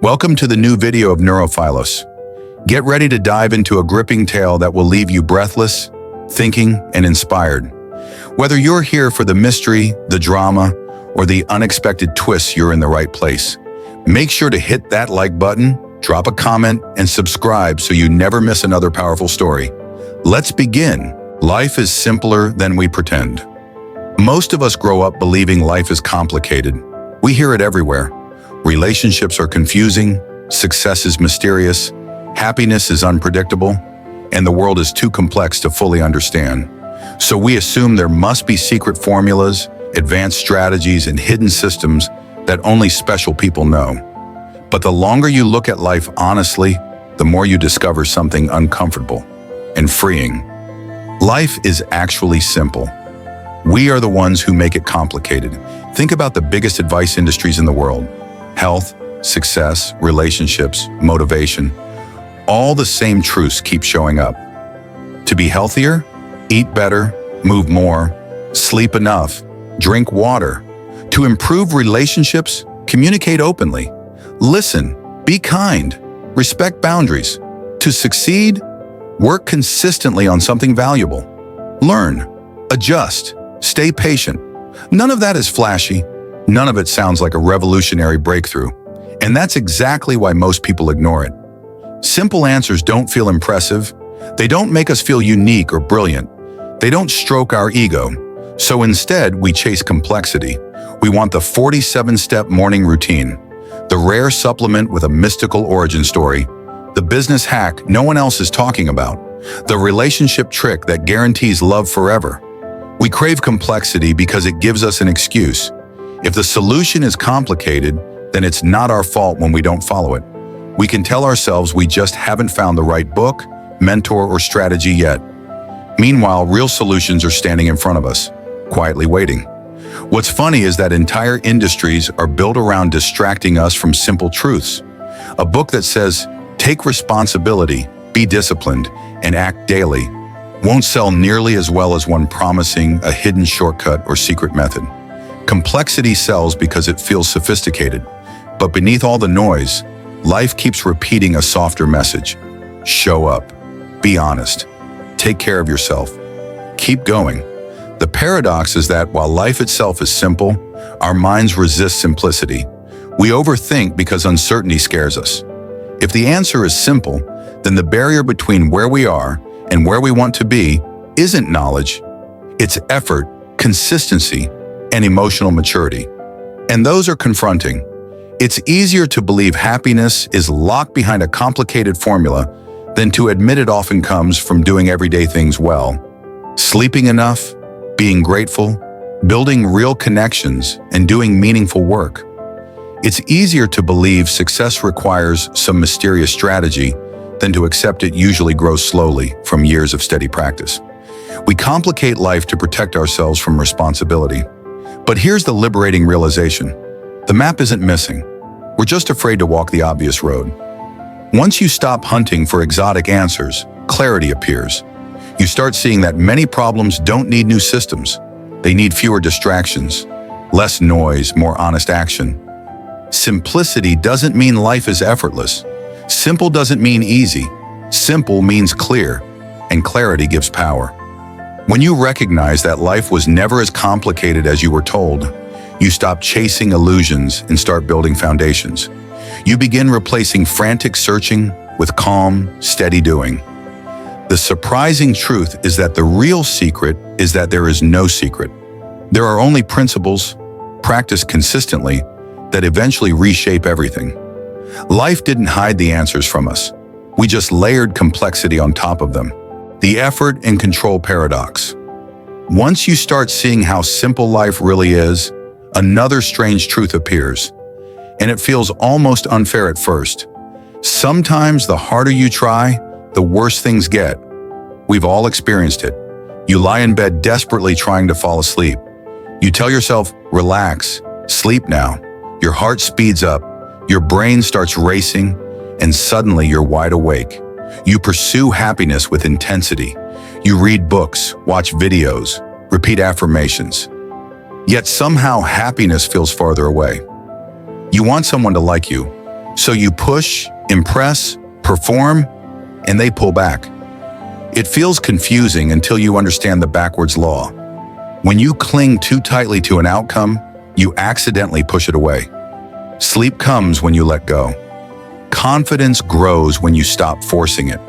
Welcome to the new video of NeuroPhilos. Get ready to dive into a gripping tale that will leave you breathless, thinking, and inspired. Whether you're here for the mystery, the drama, or the unexpected twists, you're in the right place. Make sure to hit that like button, drop a comment, and subscribe so you never miss another powerful story. Let's begin. Life is simpler than we pretend. Most of us grow up believing life is complicated. We hear it everywhere. Relationships are confusing, success is mysterious, happiness is unpredictable, and the world is too complex to fully understand. So we assume there must be secret formulas, advanced strategies, and hidden systems that only special people know. But the longer you look at life honestly, the more you discover something uncomfortable and freeing. Life is actually simple. We are the ones who make it complicated. Think about the biggest advice industries in the world. Health, success, relationships, motivation. All the same truths keep showing up. To be healthier, eat better, move more, sleep enough, drink water. To improve relationships, communicate openly. Listen, be kind, respect boundaries. To succeed, work consistently on something valuable. Learn, adjust, stay patient. None of that is flashy. None of it sounds like a revolutionary breakthrough. And that's exactly why most people ignore it. Simple answers don't feel impressive. They don't make us feel unique or brilliant. They don't stroke our ego. So instead, we chase complexity. We want the 47-step morning routine, the rare supplement with a mystical origin story, the business hack no one else is talking about, the relationship trick that guarantees love forever. We crave complexity because it gives us an excuse. If the solution is complicated, then it's not our fault when we don't follow it. We can tell ourselves we just haven't found the right book, mentor, or strategy yet. Meanwhile, real solutions are standing in front of us, quietly waiting. What's funny is that entire industries are built around distracting us from simple truths. A book that says, take responsibility, be disciplined, and act daily won't sell nearly as well as one promising a hidden shortcut or secret method. Complexity sells because it feels sophisticated, but beneath all the noise, life keeps repeating a softer message. Show up, be honest, take care of yourself, keep going. The paradox is that while life itself is simple, our minds resist simplicity. We overthink because uncertainty scares us. If the answer is simple, then the barrier between where we are and where we want to be isn't knowledge, it's effort, consistency, and emotional maturity. And those are confronting. It's easier to believe happiness is locked behind a complicated formula than to admit it often comes from doing everyday things well. Sleeping enough, being grateful, building real connections, and doing meaningful work. It's easier to believe success requires some mysterious strategy than to accept it usually grows slowly from years of steady practice. We complicate life to protect ourselves from responsibility. But here's the liberating realization. The map isn't missing. We're just afraid to walk the obvious road. Once you stop hunting for exotic answers, clarity appears. You start seeing that many problems don't need new systems. They need fewer distractions, less noise, more honest action. Simplicity doesn't mean life is effortless. Simple doesn't mean easy. Simple means clear, and clarity gives power. When you recognize that life was never as complicated as you were told, you stop chasing illusions and start building foundations. You begin replacing frantic searching with calm, steady doing. The surprising truth is that the real secret is that there is no secret. There are only principles, practiced consistently, that eventually reshape everything. Life didn't hide the answers from us. We just layered complexity on top of them. The effort and control paradox. Once you start seeing how simple life really is, another strange truth appears, and it feels almost unfair at first. Sometimes the harder you try, the worse things get. We've all experienced it. You lie in bed desperately trying to fall asleep. You tell yourself, relax, sleep now. Your heart speeds up, your brain starts racing, and suddenly you're wide awake. You pursue happiness with intensity. You read books, watch videos, repeat affirmations. Yet somehow happiness feels farther away. You want someone to like you, So you push, impress, perform, and they pull back. It feels confusing until you understand the backwards law. When you cling too tightly to an outcome, you accidentally push it away. Sleep comes when you let go. Confidence grows when you stop forcing it.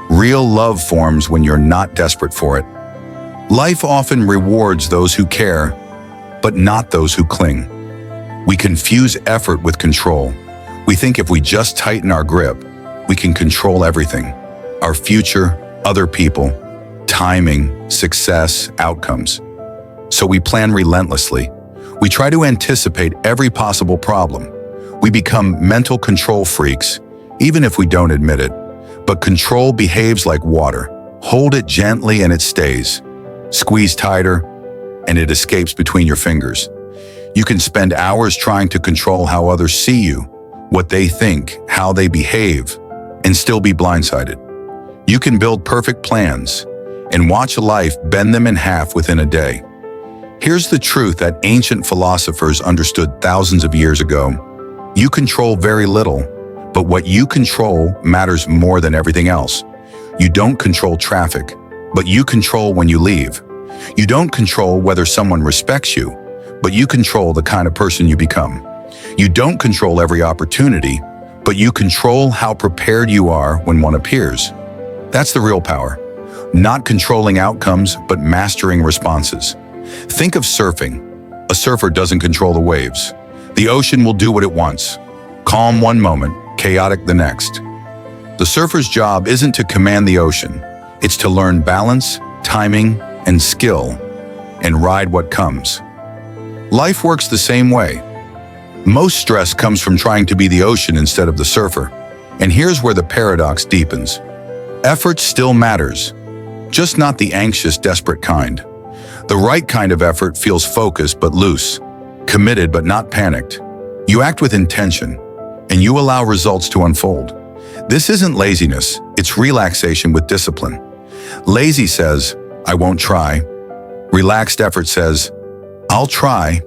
Real love forms when you're not desperate for it. Life often rewards those who care, but not those who cling. We confuse effort with control. We think if we just tighten our grip, we can control everything. Our future, other people, timing, success, outcomes. So we plan relentlessly. We try to anticipate every possible problem. We become mental control freaks, even if we don't admit it. But control behaves like water. Hold it gently and it stays. Squeeze tighter, and it escapes between your fingers. You can spend hours trying to control how others see you, what they think, how they behave, and still be blindsided. You can build perfect plans and watch life bend them in half within a day. Here's the truth that ancient philosophers understood thousands of years ago. You control very little, but what you control matters more than everything else. You don't control traffic, but you control when you leave. You don't control whether someone respects you, but you control the kind of person you become. You don't control every opportunity, but you control how prepared you are when one appears. That's the real power. Not controlling outcomes, but mastering responses. Think of surfing. A surfer doesn't control the waves. The ocean will do what it wants. Calm one moment, chaotic the next. The surfer's job isn't to command the ocean. It's to learn balance, timing, and skill, and ride what comes. Life works the same way. Most stress comes from trying to be the ocean instead of the surfer. And here's where the paradox deepens. Effort still matters, just not the anxious, desperate kind. The right kind of effort feels focused but loose, committed but not panicked. You act with intention, and you allow results to unfold. This isn't laziness, it's relaxation with discipline. Lazy says, I won't try. Relaxed effort says, I'll try,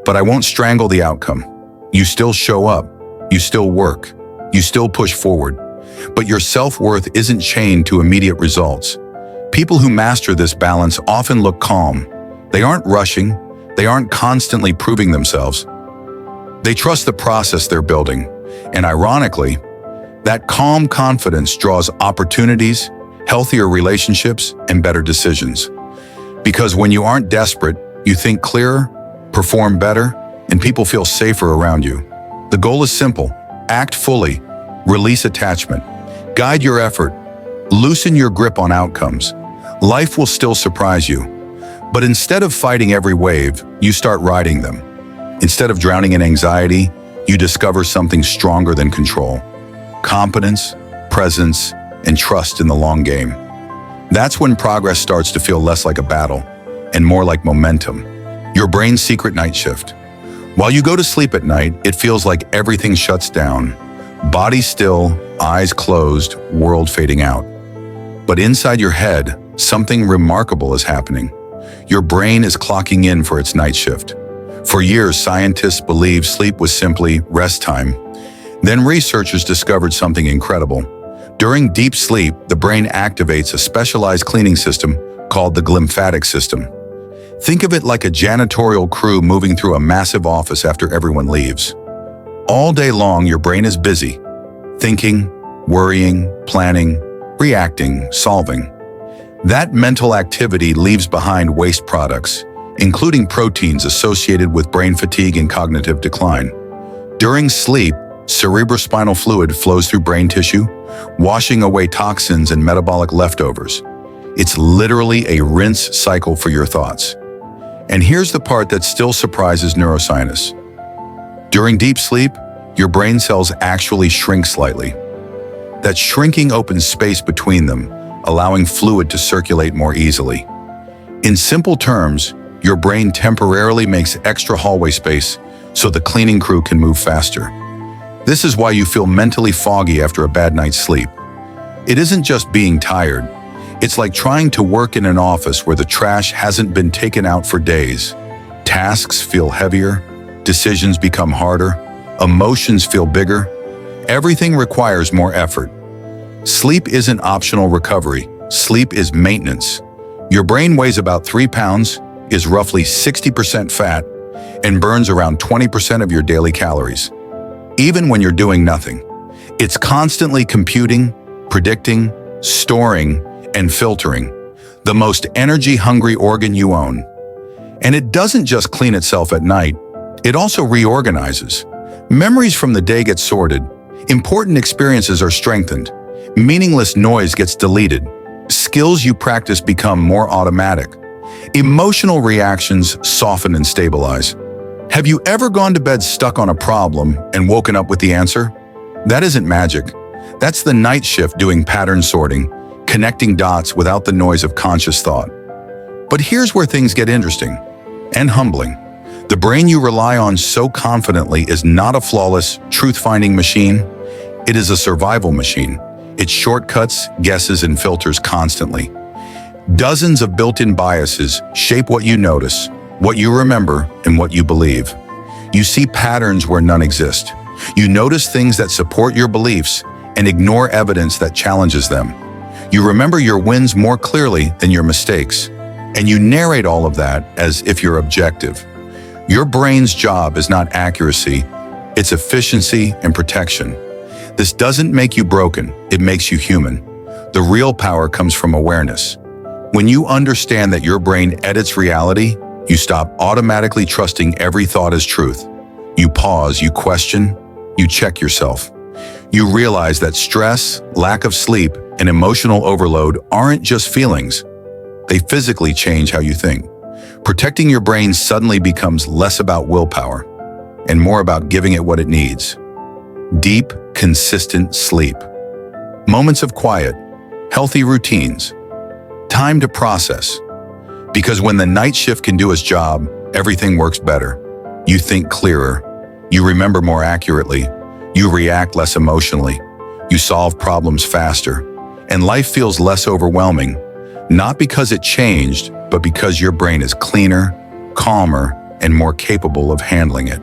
but I won't strangle the outcome. You still show up, you still work, you still push forward, but your self-worth isn't chained to immediate results. People who master this balance often look calm. They aren't rushing, they aren't constantly proving themselves. They trust the process they're building, and ironically, that calm confidence draws opportunities, healthier relationships, and better decisions. Because when you aren't desperate, you think clearer, perform better, and people feel safer around you. The goal is simple. Act fully, release attachment, guide your effort, loosen your grip on outcomes. Life will still surprise you. But instead of fighting every wave, you start riding them. Instead of drowning in anxiety, you discover something stronger than control. Competence, presence, and trust in the long game. That's when progress starts to feel less like a battle and more like momentum. Your brain's secret night shift. While you go to sleep at night, it feels like everything shuts down. Body still, eyes closed, world fading out. But inside your head, something remarkable is happening. Your brain is clocking in for its night shift. For years, scientists believed sleep was simply rest time. Then researchers discovered something incredible. During deep sleep, the brain activates a specialized cleaning system called the glymphatic system. Think of it like a janitorial crew moving through a massive office after everyone leaves. All day long, your brain is busy, thinking, worrying, planning, reacting, solving. That mental activity leaves behind waste products, including proteins associated with brain fatigue and cognitive decline. During sleep, cerebrospinal fluid flows through brain tissue, washing away toxins and metabolic leftovers. It's literally a rinse cycle for your thoughts. And here's the part that still surprises neuroscientists. During deep sleep, your brain cells actually shrink slightly. That shrinking opens space between them, allowing fluid to circulate more easily. In simple terms, your brain temporarily makes extra hallway space so the cleaning crew can move faster. This is why you feel mentally foggy after a bad night's sleep. It isn't just being tired. It's like trying to work in an office where the trash hasn't been taken out for days. Tasks feel heavier, decisions become harder, emotions feel bigger, Everything requires more effort. Sleep isn't optional recovery. Sleep is maintenance. Your brain weighs about 3 pounds, is roughly 60% fat, and burns around 20% of your daily calories. Even when you're doing nothing, it's constantly computing, predicting, storing, and filtering, the most energy-hungry organ you own. And it doesn't just clean itself at night, it also reorganizes. Memories from the day get sorted, important experiences are strengthened, meaningless noise gets deleted, skills you practice become more automatic, emotional reactions soften and stabilize. Have you ever gone to bed stuck on a problem and woken up with the answer? That isn't magic. That's the night shift doing pattern sorting, connecting dots without the noise of conscious thought. But here's where things get interesting and humbling. The brain you rely on so confidently is not a flawless, truth-finding machine. It is a survival machine. It shortcuts, guesses, and filters constantly. Dozens of built-in biases shape what you notice, what you remember, and what you believe. You see patterns where none exist. You notice things that support your beliefs and ignore evidence that challenges them. You remember your wins more clearly than your mistakes, and you narrate all of that as if you're objective. Your brain's job is not accuracy, it's efficiency and protection. This doesn't make you broken, it makes you human. The real power comes from awareness. When you understand that your brain edits reality, you stop automatically trusting every thought as truth. You pause, you question, you check yourself. You realize that stress, lack of sleep, and emotional overload aren't just feelings. They physically change how you think. Protecting your brain suddenly becomes less about willpower and more about giving it what it needs. Deep, consistent sleep. Moments of quiet, healthy routines. Time to process. Because when the night shift can do its job, everything works better. You think clearer. You remember more accurately. You react less emotionally. You solve problems faster. And life feels less overwhelming, not because it changed, but because your brain is cleaner, calmer, and more capable of handling it.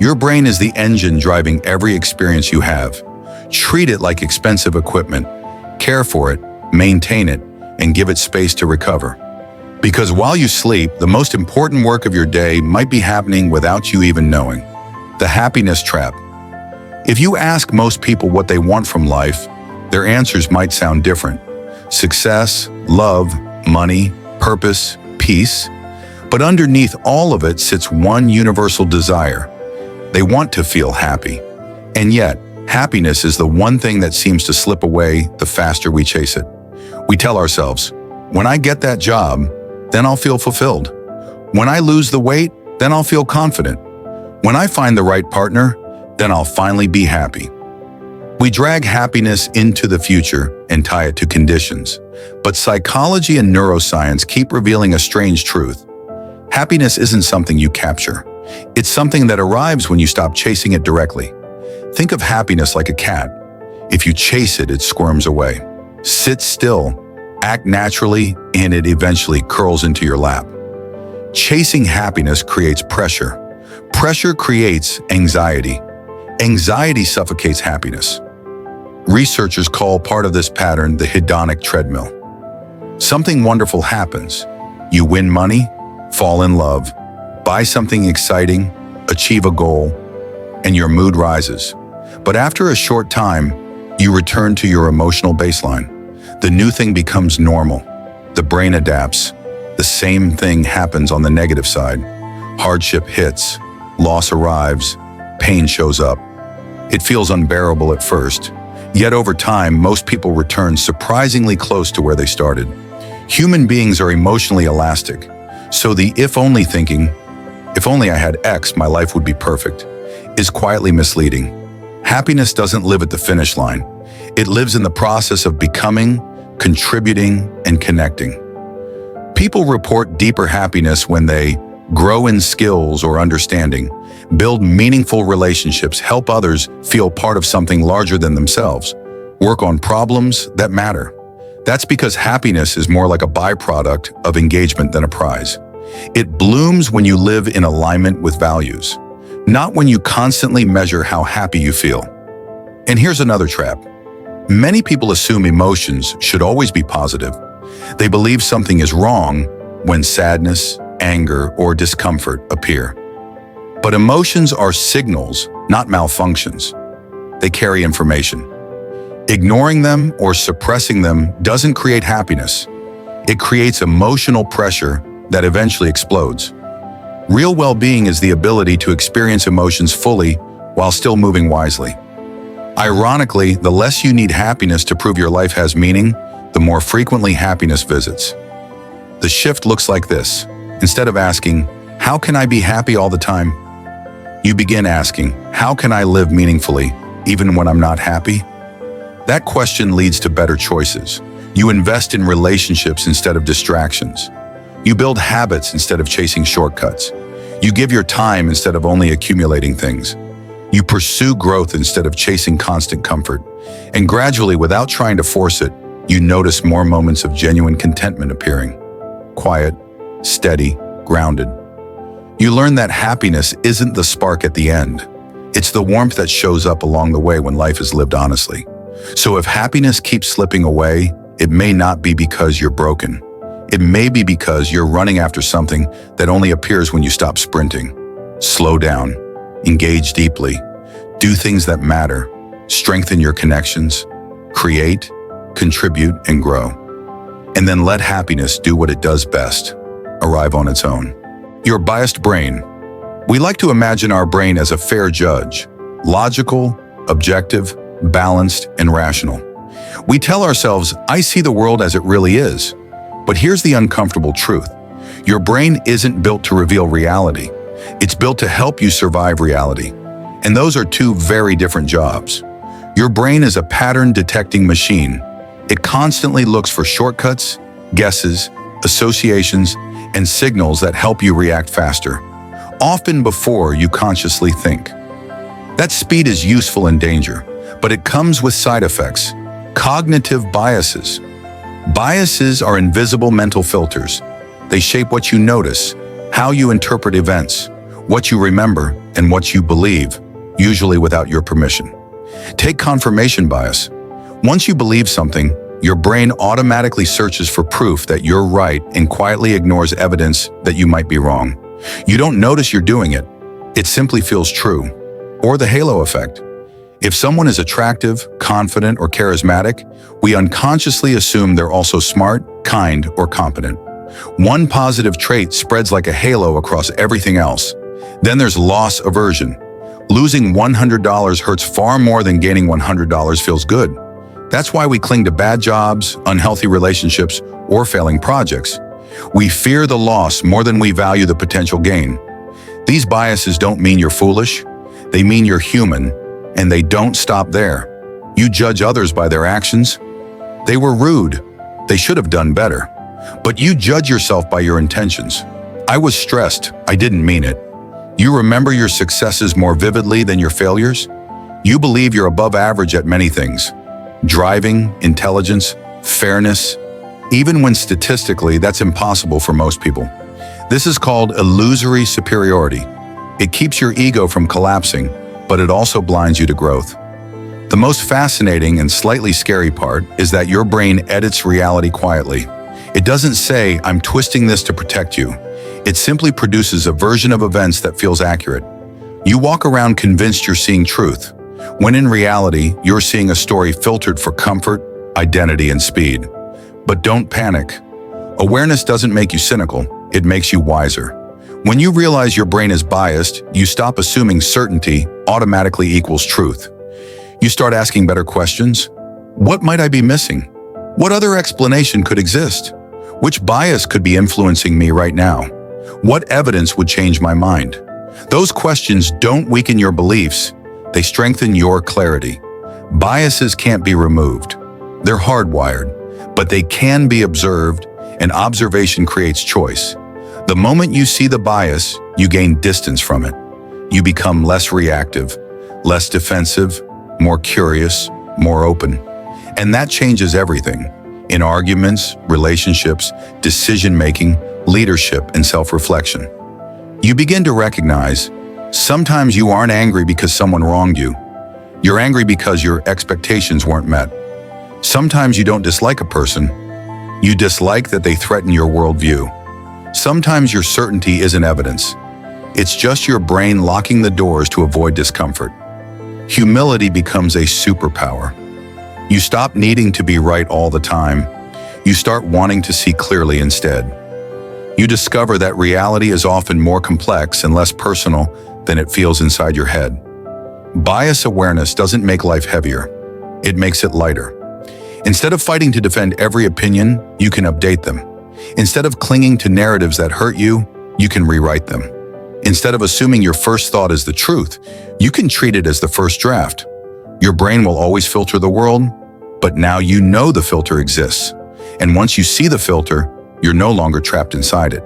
Your brain is the engine driving every experience you have. Treat it like expensive equipment. Care for it, maintain it, and give it space to recover. Because while you sleep, the most important work of your day might be happening without you even knowing. The happiness trap. If you ask most people what they want from life, their answers might sound different. Success, love, money, purpose, peace. But underneath all of it sits one universal desire. They want to feel happy. And yet, happiness is the one thing that seems to slip away the faster we chase it. We tell ourselves, when I get that job, then I'll feel fulfilled. When I lose the weight, then I'll feel confident. When I find the right partner, then I'll finally be happy. We drag happiness into the future and tie it to conditions. But psychology and neuroscience keep revealing a strange truth. Happiness isn't something you capture. It's something that arrives when you stop chasing it directly. Think of happiness like a cat. If you chase it, it squirms away. Sit still, act naturally, and it eventually curls into your lap. Chasing happiness creates pressure. Pressure creates anxiety. Anxiety suffocates happiness. Researchers call part of this pattern the hedonic treadmill. Something wonderful happens. You win money, fall in love, buy something exciting, achieve a goal, and your mood rises. But after a short time, you return to your emotional baseline. The new thing becomes normal. The brain adapts. The same thing happens on the negative side. Hardship hits, loss arrives, pain shows up. It feels unbearable at first, yet over time, most people return surprisingly close to where they started. Human beings are emotionally elastic, so the if-only thinking, if only I had X, my life would be perfect, is quietly misleading. Happiness doesn't live at the finish line. It lives in the process of becoming, contributing, and connecting. People report deeper happiness when they grow in skills or understanding, build meaningful relationships, help others feel part of something larger than themselves, work on problems that matter. That's because happiness is more like a byproduct of engagement than a prize. It blooms when you live in alignment with values, not when you constantly measure how happy you feel. And here's another trap. Many people assume emotions should always be positive. They believe something is wrong when sadness, anger, or discomfort appear. But emotions are signals, not malfunctions. They carry information. Ignoring them or suppressing them doesn't create happiness. It creates emotional pressure that eventually explodes. Real well-being is the ability to experience emotions fully while still moving wisely. Ironically, the less you need happiness to prove your life has meaning, the more frequently happiness visits. The shift looks like this. Instead of asking, "How can I be happy all the time?" you begin asking, "How can I live meaningfully, even when I'm not happy?" That question leads to better choices. You invest in relationships instead of distractions. You build habits instead of chasing shortcuts. You give your time instead of only accumulating things. You pursue growth instead of chasing constant comfort. And gradually, without trying to force it, you notice more moments of genuine contentment appearing. Quiet, steady, grounded. You learn that happiness isn't the spark at the end. It's the warmth that shows up along the way when life is lived honestly. So if happiness keeps slipping away, it may not be because you're broken. It may be because you're running after something that only appears when you stop sprinting. Slow down. Engage deeply. Do things that matter. Strengthen your connections. Create, contribute, and grow. And then let happiness do what it does best. Arrive on its own. Your biased brain. We like to imagine our brain as a fair judge. Logical, objective, balanced, and rational. We tell ourselves, "I see the world as it really is." But here's the uncomfortable truth. Your brain isn't built to reveal reality. It's built to help you survive reality. And those are two very different jobs. Your brain is a pattern-detecting machine. It constantly looks for shortcuts, guesses, associations, and signals that help you react faster, often before you consciously think. That speed is useful in danger, but it comes with side effects. Cognitive biases. Biases are invisible mental filters. They shape what you notice, how you interpret events, what you remember, and what you believe, usually without your permission. Take confirmation bias. Once you believe something, your brain automatically searches for proof that you're right and quietly ignores evidence that you might be wrong. You don't notice you're doing it. It simply feels true. Or the halo effect. If someone is attractive, confident, or charismatic, we unconsciously assume they're also smart, kind, or competent. One positive trait spreads like a halo across everything else. Then there's loss aversion. Losing $100 hurts far more than gaining $100 feels good. That's why we cling to bad jobs, unhealthy relationships, or failing projects. We fear the loss more than we value the potential gain. These biases don't mean you're foolish. They mean you're human, and they don't stop there. You judge others by their actions. They were rude. They should have done better. But you judge yourself by your intentions. I was stressed. I didn't mean it. You remember your successes more vividly than your failures. You believe you're above average at many things. Driving, intelligence, fairness, even when statistically that's impossible for most people. This is called illusory superiority. It keeps your ego from collapsing, but it also blinds you to growth. The most fascinating and slightly scary part is that your brain edits reality quietly. It doesn't say, "I'm twisting this to protect you." It simply produces a version of events that feels accurate. You walk around convinced you're seeing truth, when in reality, you're seeing a story filtered for comfort, identity, and speed. But don't panic. Awareness doesn't make you cynical, it makes you wiser. When you realize your brain is biased, you stop assuming certainty automatically equals truth. You start asking better questions. What might I be missing? What other explanation could exist? Which bias could be influencing me right now? What evidence would change my mind? Those questions don't weaken your beliefs, they strengthen your clarity. Biases can't be removed. They're hardwired, but they can be observed, and observation creates choice. The moment you see the bias, you gain distance from it. You become less reactive, less defensive, more curious, more open. And that changes everything. In arguments, relationships, decision-making, leadership, and self-reflection. You begin to recognize, sometimes you aren't angry because someone wronged you. You're angry because your expectations weren't met. Sometimes you don't dislike a person. You dislike that they threaten your worldview. Sometimes your certainty isn't evidence. It's just your brain locking the doors to avoid discomfort. Humility becomes a superpower. You stop needing to be right all the time. You start wanting to see clearly instead. You discover that reality is often more complex and less personal than it feels inside your head. Bias awareness doesn't make life heavier. It makes it lighter. Instead of fighting to defend every opinion, you can update them. Instead of clinging to narratives that hurt you, you can rewrite them. Instead of assuming your first thought is the truth, you can treat it as the first draft. Your brain will always filter the world, but now you know the filter exists. And once you see the filter, you're no longer trapped inside it.